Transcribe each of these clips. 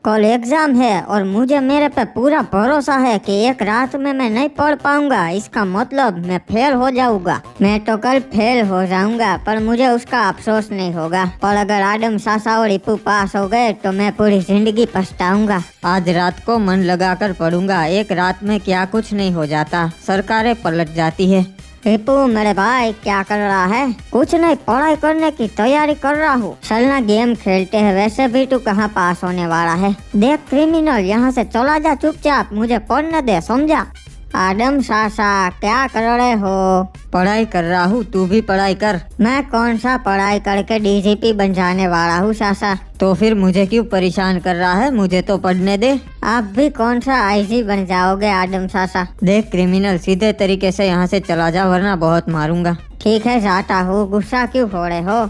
कल एग्जाम है और मुझे मेरे पे पूरा भरोसा है कि एक रात में मैं नहीं पढ़ पाऊंगा। इसका मतलब मैं फेल हो जाऊंगा। मैं तो कल फेल हो जाऊंगा पर मुझे उसका अफसोस नहीं होगा। पर अगर आदम सासा और इप्पू पास हो गए तो मैं पूरी जिंदगी पछताऊंगा। आज रात को मन लगाकर पढ़ूंगा। एक रात में क्या कुछ नहीं हो जाता, सरकारें पलट जाती है। इप्पू मेरे भाई क्या कर रहा है? कुछ नहीं, पढ़ाई करने की तैयारी कर रहा हूँ। चलना गेम खेलते हैं। वैसे भी तू कहाँ पास होने वाला है। देख क्रिमिनल, यहाँ से चला जा चुपचाप, मुझे पढ़ने दे, समझा? आदम सासा क्या कर रहे हो? पढ़ाई कर रहा हूँ, तू भी पढ़ाई कर। मैं कौन सा पढ़ाई करके डीजीपी बन जाने वाला हूँ सासा। तो फिर मुझे क्यों परेशान कर रहा है? मुझे तो पढ़ने दे। आप भी कौन सा आईजी बन जाओगे आदम सासा। देख क्रिमिनल, सीधे तरीके से यहाँ से चला जा वरना बहुत मारूंगा। ठीक है जाता हूँ, गुस्सा क्यों हो रहे हो?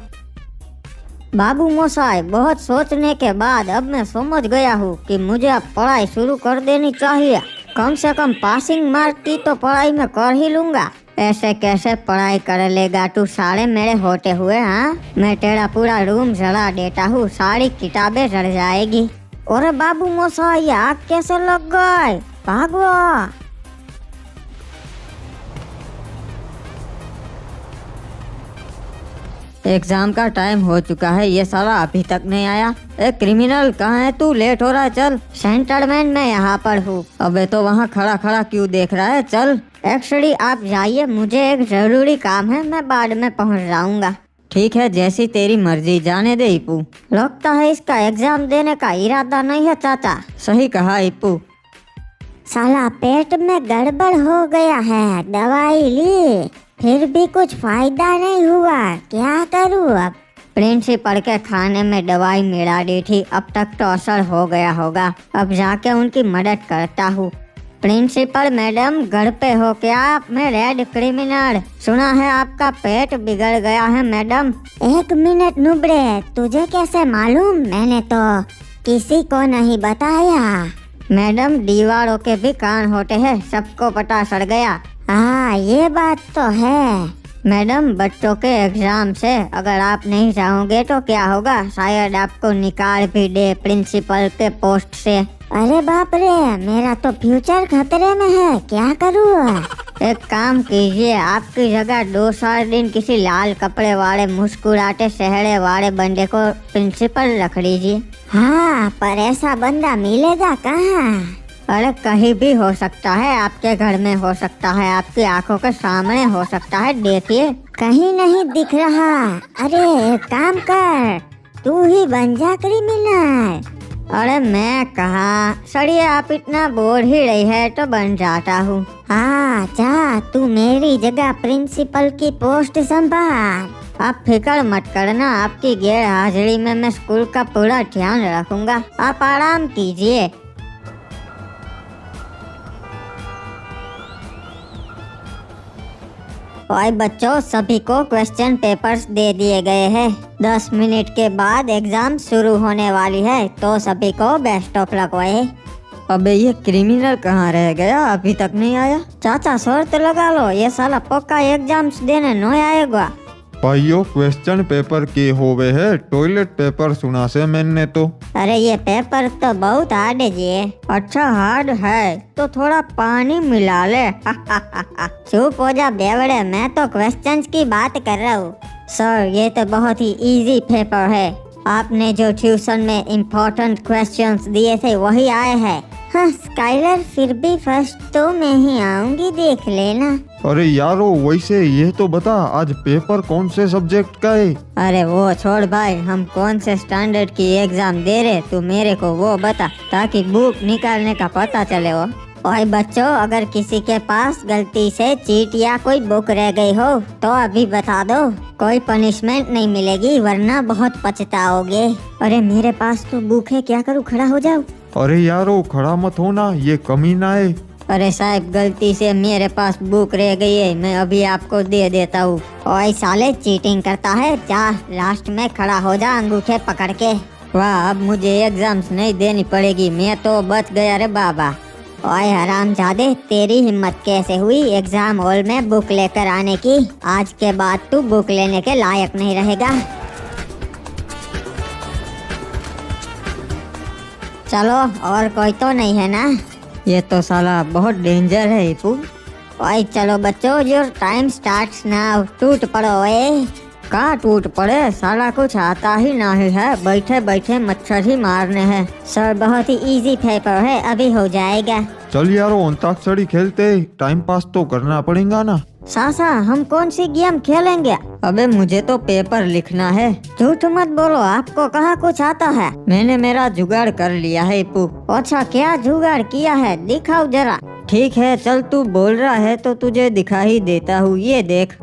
बाबू मोसाई, बहुत सोचने के बाद अब मैं समझ गया हूँ कि मुझे अब पढ़ाई शुरू कर देनी चाहिए। कम से कम पासिंग मार्क की तो पढ़ाई में कर ही लूंगा। ऐसे कैसे पढ़ाई कर लेगा तू सारे मेरे होते हुए? हाँ, मैं तेरा पूरा रूम जला देता हूँ, सारी किताबें जल जाएगी। अरे बाबू मोसाई, आग कैसे लग गई? भागो। एग्जाम का टाइम हो चुका है, ये साला अभी तक नहीं आया। ए क्रिमिनल, कहाँ है तू? लेट हो रहा है, चल। सेंटरमैन मैं यहाँ पर हूँ। अबे तो वहाँ खड़ा खड़ा क्यों देख रहा है? चल। एक्चुअली आप जाइए, मुझे एक जरूरी काम है, मैं बाद में पहुँच जाऊंगा। ठीक है, जैसी तेरी मर्जी, जाने दे इप्पू। लगता है इसका एग्जाम देने का इरादा नहीं है चाचा। सही कहा इप्पू। साला पेट में गड़बड़ हो गया है, दवाई ली फिर भी कुछ फायदा नहीं हुआ, क्या करूँ अब? प्रिंसिपल के खाने में दवाई मिला दी थी, अब तक तो असर हो गया होगा। अब जाके उनकी मदद करता हूँ। प्रिंसिपल मैडम, घर पे हो क्या? मैं रेड क्रिमिनल। सुना है आपका पेट बिगड़ गया है मैडम। एक मिनट नुबड़े, तुझे कैसे मालूम? मैंने तो किसी को नहीं बताया। मैडम, दीवारों के भी कान होते हैं, सबको पता चल गया। हाँ, ये बात तो है। मैडम, बच्चों के एग्जाम से अगर आप नहीं जाओगे तो क्या होगा? शायद आपको निकाल भी दे प्रिंसिपल के पोस्ट से। अरे बाप रे, मेरा तो फ्यूचर खतरे में है, क्या करूँ? एक काम कीजिए, आपकी जगह 2-4 दिन किसी लाल कपड़े वाले मुस्कुराते चेहरे वाले बंदे को प्रिंसिपल रख लीजिए। हाँ, पर ऐसा बंदा मिलेगा कहाँ? अरे कहीं भी हो सकता है, आपके घर में हो सकता है, आपकी आंखों के सामने हो सकता है। देखिए, कहीं नहीं दिख रहा। अरे एक काम कर, तू ही बन जा क्रिमिनल। अरे मैं कहा, सड़िए आप इतना बोल ही रही है तो बन जाता हूँ। हाँ जा, तू मेरी जगह प्रिंसिपल की पोस्ट संभाल। आप फिक्र मत करना, आपकी गैर हाजिरी में मैं स्कूल का पूरा ध्यान रखूंगा। आप आराम कीजिए। और बच्चों, सभी को क्वेश्चन पेपर्स दे दिए गए हैं। 10 मिनट के बाद एग्जाम शुरू होने वाली है, तो सभी को बेस्ट ऑफ लक भाई। अबे ये क्रिमिनल कहाँ रह गया? अभी तक नहीं आया। चाचा शर्त लगा लो, ये साला पक्का एग्जाम्स देने नहीं आएगा। भाइयों, क्वेश्चन पेपर के होवे है, टॉयलेट पेपर सुना से मैंने तो। अरे ये पेपर तो बहुत हार्ड है जी। अच्छा हार्ड है तो थोड़ा पानी मिला ले। चुप हो जा बेवड़े, मैं तो क्वेश्चंस की बात कर रहा हूँ। सर, ये तो बहुत ही इजी पेपर है। आपने जो ट्यूशन में इम्पोर्टेंट क्वेश्चंस दिए थे वही आए हैं। हाँ स्काइलर, फिर भी फर्स्ट तो मैं ही आऊंगी, देख लेना। अरे यारो, वैसे ये तो बता, आज पेपर कौन से सब्जेक्ट का है? अरे वो छोड़ भाई, हम कौन से स्टैंडर्ड की एग्जाम दे रहे, तू मेरे को वो बता, ताकि बुक निकालने का पता चले। वो ओए बच्चों, अगर किसी के पास गलती से चीट या कोई बुक रह गई हो तो अभी बता दो, कोई पनिशमेंट नहीं मिलेगी, वरना बहुत पछताओगे। अरे मेरे पास तो बुक है, क्या करूँ, खड़ा हो जाऊँ? अरे यारो, खड़ा मत होना, ये कमीना है। अरे साहब, गलती से मेरे पास बुक रह गई है, मैं अभी आपको दे देता हूँ। ओए साले, चीटिंग करता है, जा लास्ट में खड़ा हो जा अंगूठे पकड़ के। वाह, अब मुझे एग्जाम्स नहीं देनी पड़ेगी, मैं तो बच गया रे बाबा। ओए हरामजादे, तेरी हिम्मत कैसे हुई एग्जाम हॉल में बुक लेकर आने की? आज के बाद तू बुक लेने के लायक नहीं रहेगा। चलो, और कोई तो नहीं है ना? ये तो साला बहुत डेंजर है हिप्पू। ओए चलो बच्चों, योर टाइम स्टार्ट्स नाउ। टूट पड़ो ओए। कहाँ टूट पड़े, साला कुछ आता ही नहीं है, बैठे बैठे मच्छर ही मारने हैं। सर बहुत ही इजी पेपर है, अभी हो जाएगा। चल यारो अंताक्षरी खेलते, टाइम पास तो करना पड़ेगा ना। सासा, हम कौन सी गेम खेलेंगे? अबे मुझे तो पेपर लिखना है। झूठ मत बोलो, आपको कहाँ कुछ आता है? मैंने मेरा जुगाड़ कर लिया है हिप्पू। अच्छा, क्या जुगाड़ किया है? दिखाओ जरा। ठीक है चल, तू बोल रहा है तो तुझे दिखा ही देता हूँ, ये देख।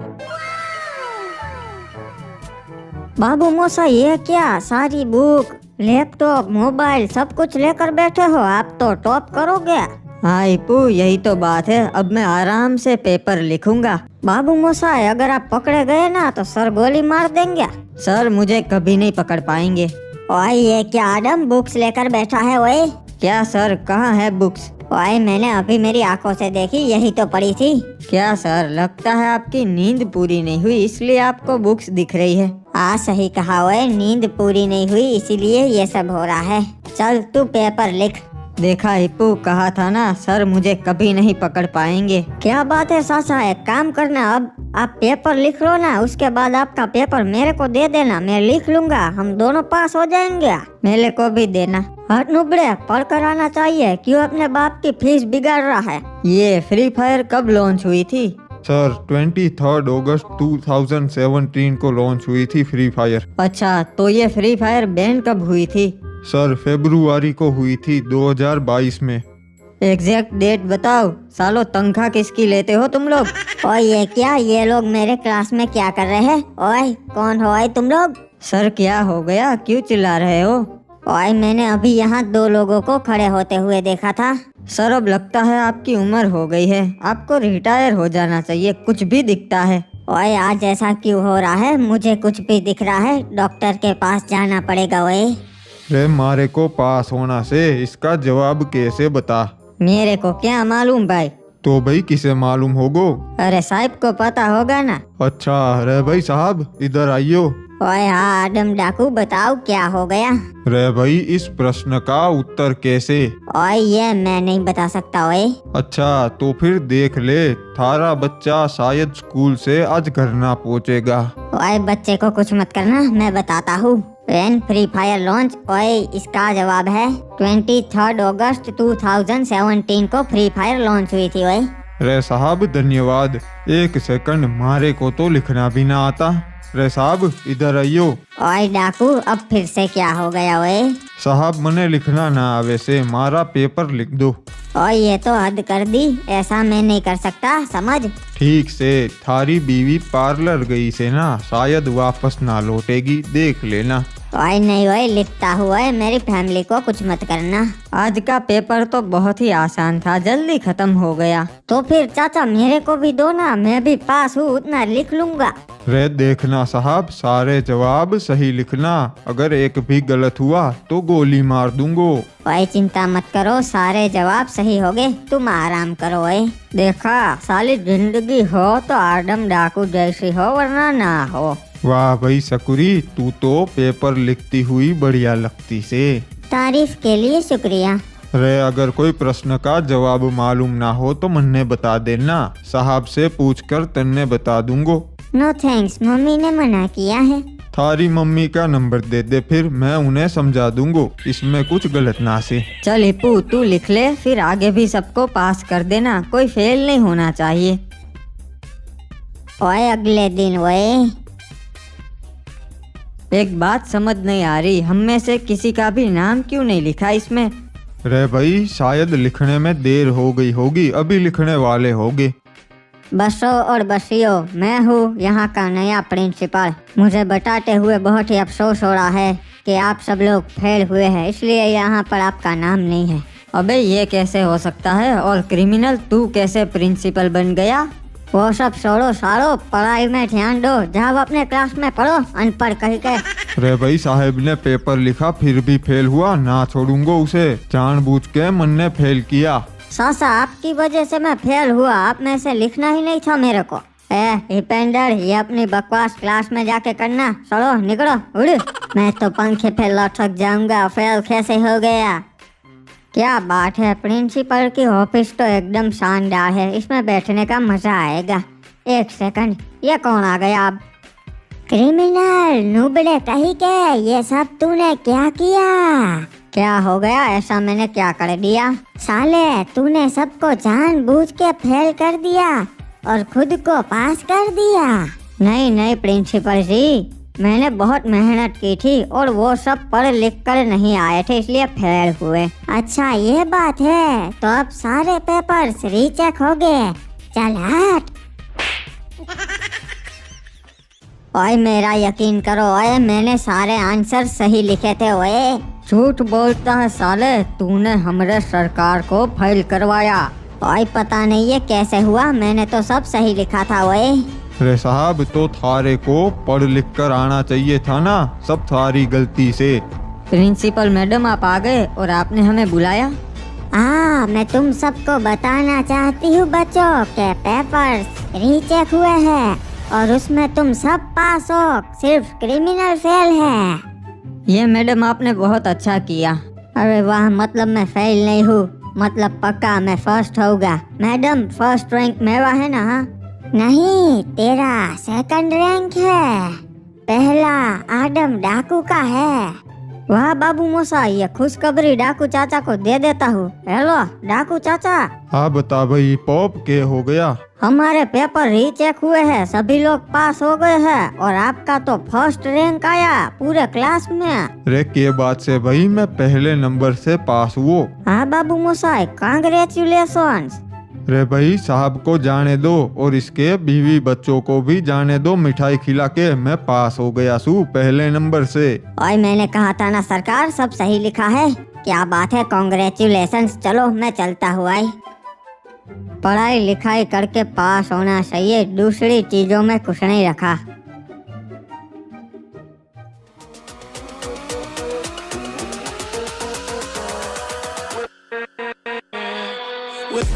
बाबू मोसा, ये क्या? सारी बुक, लैपटॉप, मोबाइल सब कुछ लेकर बैठे हो, आप तो टॉप करोगे। हाँ हिप्पू, यही तो बात है, अब मैं आराम से पेपर लिखूंगा। बाबू मोसा, अगर आप पकड़े गए ना तो सर गोली मार देंगे। सर मुझे कभी नहीं पकड़ पाएंगे। ओए ये क्या आदम बुक्स लेकर बैठा है? ओए क्या सर, कहाँ है बुक्स? ओए, मैंने अभी मेरी आंखों से देखी, यही तो पड़ी थी। क्या सर, लगता है आपकी नींद पूरी नहीं हुई इसलिए आपको बुक्स दिख रही है। सही कहा ओए, नींद पूरी नहीं हुई इसीलिए ये सब हो रहा है। चल तू पेपर लिख। देखा हिप्पू, कहा था ना सर मुझे कभी नहीं पकड़ पाएंगे। क्या बात है सासा, एक काम करना, अब आप पेपर लिख लो ना, उसके बाद आपका पेपर मेरे को दे देना, मैं लिख लूंगा, हम दोनों पास हो जाएंगे। मेरे को भी देना। हट नुबड़े, पढ़ कर आना चाहिए, क्यों अपने बाप की फीस बिगाड़ रहा है? ये फ्री फायर कब लॉन्च हुई थी? सर 23 अगस्त 2017 को लॉन्च हुई थी फ्री फायर। अच्छा, तो ये फ्री फायर बैन कब हुई थी? सर फरवरी को हुई थी 2022 में। एग्जैक्ट डेट बताओ। सालो तनख्वाह किसकी लेते हो तुम लोग? ओए ये क्या, ये लोग मेरे क्लास में क्या कर रहे हैं? ओए कौन हो ओए तुम लोग? सर क्या हो गया, क्यों चिल्ला रहे हो? ओए मैंने अभी यहाँ 2 लोगों को खड़े होते हुए देखा था। सर अब लगता है आपकी उम्र हो गई है, आपको रिटायर हो जाना चाहिए, कुछ भी दिखता है। ओए आज ऐसा क्यों हो रहा है? मुझे कुछ भी दिख रहा है, डॉक्टर के पास जाना पड़ेगा। ओए रे मारे को पास होना से इसका जवाब कैसे बता? मेरे को क्या मालूम भाई। तो भाई किसे मालूम होगो? अरे साहब को पता होगा ना। अच्छा रे भाई साहब इधर आइयो। ओए हाँ आदम डाकू, बताओ क्या हो गया? रे भाई इस प्रश्न का उत्तर कैसे? ओए ये मैं नहीं बता सकता। ओए अच्छा तो फिर देख ले, थारा बच्चा शायद स्कूल से आज घर ना पहुँचेगा। ओए बच्चे को कुछ मत करना, मैं बताता हूँ। When free fire launch? ओए इसका जवाब है 23 अगस्त 2017 को फ्री फायर लॉन्च हुई थी। ओए रे साहब धन्यवाद। एक सेकंड, मारे को तो लिखना भी ना आता। रे साहब इधर आइयो। ओए डाकू, अब फिर से क्या हो गया? ओए साहब मने लिखना ना आवे से मारा पेपर लिख दो। ओए ये तो हद कर दी, ऐसा मैं नहीं कर सकता, समझ? ठीक से, थारी बीवी पार्लर गई से ना, शायद वापस ना लौटेगी, देख लेना। ओए नहीं ओए, लिखता हुआ है, मेरी फैमिली को कुछ मत करना। आज का पेपर तो बहुत ही आसान था, जल्दी खत्म हो गया। तो फिर चाचा मेरे को भी दो ना, मैं भी पास हूँ, उतना लिख लूंगा। रे देखना साहब, सारे जवाब सही लिखना, अगर एक भी गलत हुआ तो गोली मार दूंगो। ओए चिंता मत करो, सारे जवाब सही हो गए, तुम आराम करो। ओए देखा, साली जिंदगी हो तो आदम डाकू जैसी हो वरना ना हो। वाह भाई सकुरी, तू तो पेपर लिखती हुई बढ़िया लगती से। तारीफ के लिए शुक्रिया। रे अगर कोई प्रश्न का जवाब मालूम ना हो तो मन्ने बता देना, साहब से पूछकर तन्ने बता दूंगो। नो थैंक्स, मम्मी ने मना किया है। थारी मम्मी का नंबर दे दे, फिर मैं उन्हें समझा दूंगो, इसमें कुछ गलत ना से। चल हिप्पू तू लिख ले, फिर आगे भी सबको पास कर देना, कोई फेल नहीं होना चाहिए। ओए अगले दिन ओए एक बात समझ नहीं आ रही, हम में से किसी का भी नाम क्यों नहीं लिखा इसमें? रे भाई शायद लिखने में देर हो गई होगी, अभी लिखने वाले होगे। बसो और बसियो, मैं हूँ यहाँ का नया प्रिंसिपल। मुझे बताते हुए बहुत ही अफसोस हो रहा है कि आप सब लोग फेल हुए हैं, इसलिए यहाँ पर आपका नाम नहीं है। अबे ये कैसे हो सकता है, और क्रिमिनल तू कैसे प्रिंसिपल बन गया? वो सब छोड़ो सारो, पढ़ाई में ध्यान दो, जाओ अपने क्लास में पढ़ो, अनपढ़ कहीं के। रे भाई साहब ने पेपर लिखा फिर भी फेल हुआ, ना छोड़ूंगा उसे, जानबूझ के मन ने फेल किया। सासा आपकी वजह से मैं फेल हुआ, आप में से लिखना ही नहीं था मेरे को। हिपेंडर, ये अपनी बकवास क्लास में जाके करना, चलो निकलो उड़। मैं तो पंखे पे लटक जाऊंगा, फेल कैसे हो गया? क्या बात है, प्रिंसिपल की ऑफिस तो एकदम शानदार है, इसमें बैठने का मजा आएगा। एक सेकंड, ये कौन आ गया अब? क्रिमिनल नुबड़े कहीं के, ये सब तूने क्या किया? क्या हो गया? ऐसा मैंने क्या कर दिया? साले तूने सबको जानबूझ के फेल कर दिया और खुद को पास कर दिया। नहीं नहीं प्रिंसिपल जी, मैंने बहुत मेहनत की थी और वो सब पढ़ लिख कर नहीं आए थे, इसलिए फेल हुए। अच्छा ये बात है, तो अब सारे पेपर्स रीचेक हो गए। चल हट। ओए मेरा यकीन करो, ओए मैंने सारे आंसर सही लिखे थे। ओए झूठ बोलता है साले, तूने हमारे सरकार को फेल करवाया। ओए पता नहीं ये कैसे हुआ, मैंने तो सब सही लिखा था। ओए अरे साहब, तो थारे को पढ़ लिख कर आना चाहिए था ना, सब थारी गलती से। प्रिंसिपल मैडम आप आ गए और आपने हमें बुलाया? मैं तुम सबको बताना चाहती हूँ बच्चों के पेपर्स रीचेक हुए हैं और उसमें तुम सब पास हो, सिर्फ क्रिमिनल फेल है। ये मैडम आपने बहुत अच्छा किया। अरे वाह, मतलब मैं फेल नहीं हूँ, मतलब पक्का मैं फर्स्ट होगा। मैडम फर्स्ट रैंक मेरा है ना? नहीं, तेरा सेकंड रैंक है, पहला आदम डाकू का है। वाह बाबू मोसा, ये खुशखबरी डाकू चाचा को दे देता हूँ। हेलो डाकू चाचा। हाँ बता भाई पॉप, के हो गया? हमारे पेपर रीचेक हुए हैं, सभी लोग पास हो गए हैं और आपका तो फर्स्ट रैंक आया पूरे क्लास में। रे के बात से भाई, मैं पहले नंबर से पास हुआ। हाँ बाबू मोसाई, कांग्रेचुलेशंस। रे भाई, साहब को जाने दो और इसके बीवी बच्चों को भी जाने दो, मिठाई खिला के मैं पास हो गया सू पहले नंबर से। और मैंने कहा था ना सरकार, सब सही लिखा है। क्या बात है, कांग्रेचुलेशंस। चलो मैं चलता हुआ। पढ़ाई लिखाई करके पास होना चाहिए, दूसरी चीजों में कुछ नहीं रखा। with